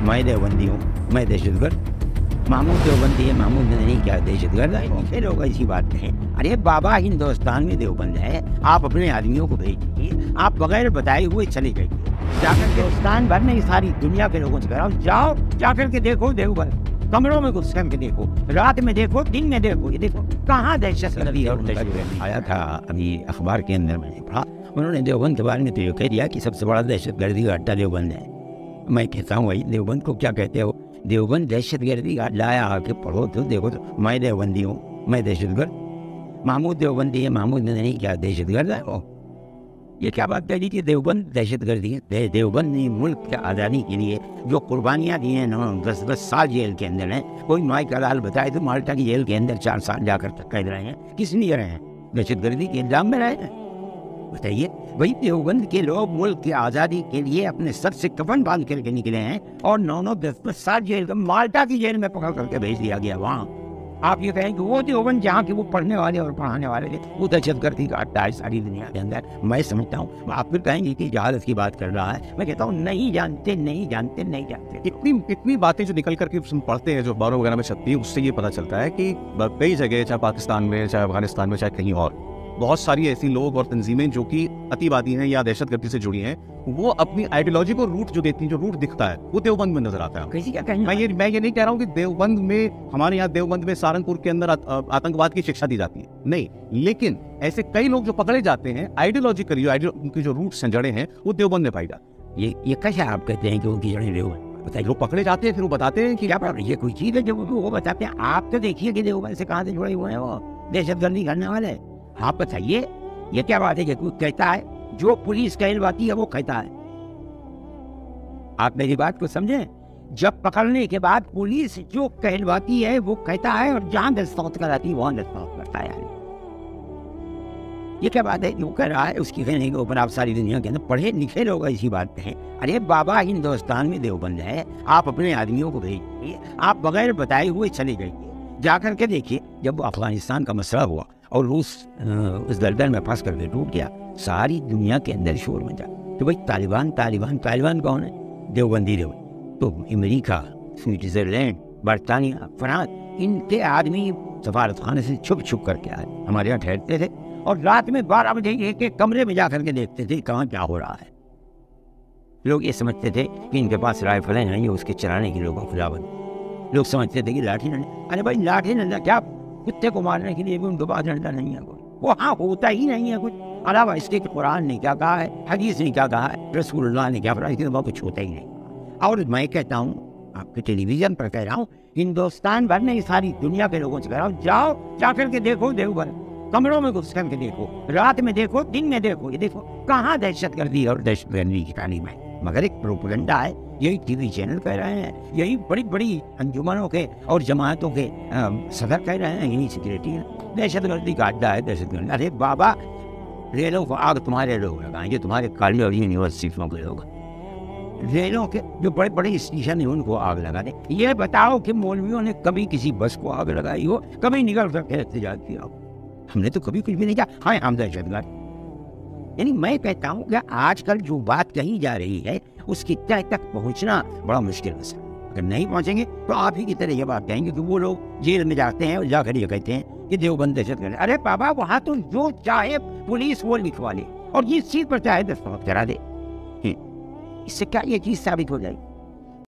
मैं देवबंदी हूँ, मैं दहशतगर्द। महमूद देवबंदी है, महमूद मदनी क्या दहशतगर्द है? फिर लोग ऐसी बात कहें, अरे बाबा हिंदुस्तान में देवबंद है, आप अपने आदमियों को भेजिए, आप बगैर बताए हुए चले जाइए, जाकर के हिंदुस्तान भर में सारी दुनिया के लोगों से कराओ, जाओ जाकर के देखो देवबंद, कमरों में घुस करके देखो, रात में देखो, दिन में देखो, ये देखो कहाँ दहशतगर्दी और दहशतगर्दी। आया था अभी अखबार के अंदर मैंने पढ़ा, उन्होंने देवबंद के बारे में तो ये कह दिया कि सबसे बड़ा दहशतगर्दी का अड्डा देवबंद है। मैं कहता हूँ भाई देवबंद को क्या कहते हो? देवबंद दहशतगर्दी का अड्डा है, आके पढ़ो तो देखो तो। मैं देवबंदी हूँ, मैं दहशतगर्द। महमूद देवबंदी है, महमूद मदनी क्या दहशतगर्द है? वो ये क्या बात कह दी कि देवबंद दहशतगर्दी है? देवबंद ने मुल्क की आज़ादी के लिए जो कुर्बानियाँ दी हैं, 10-10 साल जेल के अंदर हैं। कोई माई का लाल बताए तो माल्टा की जेल के अंदर 4 साल जाकर तक कैद रहे हैं। किस लिए रहे हैं? दहशतगर्दी के इल्जाम में रहे हैं। बताइए, वही देवबंद के लोग मुल्क की आज़ादी के लिए अपने सर से कफन बांध करके निकले हैं और 9-10 साल जेल, माल्टा की जेल में पकड़ करके भेज दिया गया वहाँ। आप ये कहें कि वो देवबंद जहाँ के वो पढ़ने वाले और पढ़ाने वाले थे, वो दहशतगर्दी का अड्डा है सारी दुनिया के अंदर। मैं समझता हूँ, आप फिर कहेंगे कि जहालत की बात कर रहा है। मैं कहता हूँ नहीं जानते, नहीं जानते, नहीं जानते। इतनी बातें जो निकल करके पढ़ते हैं, जो अखबारों वगैरह में छपती है, उससे ये पता चलता है कि कई जगह, चाहे पाकिस्तान में, चाहे अफगानिस्तान में, चाहे कहीं और, बहुत सारी ऐसी लोग और तंजीमें जो कि अतिवादी हैं या दहशतगर्दी से जुड़ी हैं, वो अपनी आइडियोलॉजी को रूट जो देती हैं, जो रूट दिखता है वो देवबंद में नजर आता है। कैसी क्या कहें? मैं ये नहीं कह रहा हूँ कि देवबंद में, हमारे यहाँ देवबंद में सहारनपुर के अंदर आतंकवाद की शिक्षा दी जाती है, नहीं, लेकिन ऐसे कई लोग जो पकड़े जाते हैं आइडियोलॉजिकली, उनकी जो रूट्स हैं, जड़ें हैं, वो देवबंद में पाई जाती है। ये कैसे आप कहते हैं कि उनकी जड़ें देवबंद? बताइए, लोग पकड़े जाते हैं फिर वो बताते हैं कि क्या बात, ये कोई चीज़ है जो वो बताते हैं? आप तो देखिए कि देवबंद से कहाँ से जुड़े हुए हैं वो दहशतगर्दी करने वाले। आप बताइए, ये क्या बात है कि कोई कहता है जो पुलिस कहलवाती है वो कहता है? आप मेरी बात को समझें, जब पकड़ने के बाद पुलिस जो कहलवाती है वो कहता है और जहां दस्तखत कराती है वहां दस्तखत करता है। ये क्या बात है? जो कह रहा है उसकी कहने के ऊपर आप सारी दुनिया के अंदर पढ़े लिखे लोग ऐसी बात कहें, अरे बाबा हिंदुस्तान में देवबंद है, आप अपने आदमियों को भेजिए, आप बगैर बताए हुए चले जाइए, जाकर के देखिए। जब अफगानिस्तान का मसला हुआ और रूस उस दलदल में फंस करके टूट गया, सारी दुनिया के अंदर शोर मचा तो भाई तालिबान तालिबान तालिबान कौन है? देवबंदी देवबंद। तो अमेरिका, स्विट्जरलैंड, बरतानिया, फ्रांस, इनके आदमी सफारत खाने से छुप छुप करके आए, हमारे यहाँ ठहरते थे और रात में 12 बजे एक कमरे में जाकर के देखते थे कहाँ क्या हो रहा है। लोग ये समझते थे कि इनके पास राइफलें हैं, ये उसके चलाने के लोगों खुदाबंद। लोग समझते थे कि लाठी डंडा, अरे भाई लाठी डंडा क्या, कुत्ते को मारने के लिए भी उनके पास डंडा नहीं है कोई, वो हाँ होता ही नहीं है कुछ। अलावा इसके कुरान ने क्या कहा है, हदीस ने क्या कहा है, रसूलुल्लाह ने क्या फरमाया, इसके बाद कुछ होता ही नहीं। और मैं कहता हूँ, आपके टेलीविजन पर कह रहा हूँ, हिंदुस्तान भर में सारी दुनिया के लोगों से कह रहा हूँ, जाओ जाकर के देखो देवबंद, कमरों में घुस करके देखो, रात में देखो, दिन में देखो, ये देखो कहाँ दहशतगर्दी और दहशतगर्दी की तालीम है। मगर एक प्रोपेगेंडा है, यही टीवी चैनल कह रहे हैं, यही बड़ी बड़ी अंजुमनों के और जमातों के सदर कह रहे हैं, यही सिक्योरिटी है, दहशतगर्दी का अड्डा है दहशतगर्दी। अरे बाबा, रेलों को आग तुम्हारे लोग लगाएंगे, तुम्हारे कॉलेज और यूनिवर्सिटियों के लोग, रेलों के जो बड़े बड़े स्टेशन है उनको आग लगा दें। ये बताओ कि मौलवियों ने कभी किसी बस को आग लगाई हो? कभी निकल कर एहतजाज किया हो? हमने तो कभी कुछ भी नहीं किया। हाँ, हम दहशतगर्द। यानी मैं कहता हूँ कि आजकल जो बात कही जा रही है उसकी तह तक पहुँचना बड़ा मुश्किल है। अगर नहीं पहुँचेंगे तो आप ही की तरह ये बात कहेंगे कि वो लोग जेल में जाते हैं और जाकर ये कहते हैं कि देवबंद दहशतगर्द। अरे बाबा, वहाँ तो जो चाहे पुलिस वो लिखवा ले और जिस चीज़ पर चाहे दस्तखत करा दे, इससे क्या ये चीज़ साबित हो जाएगी?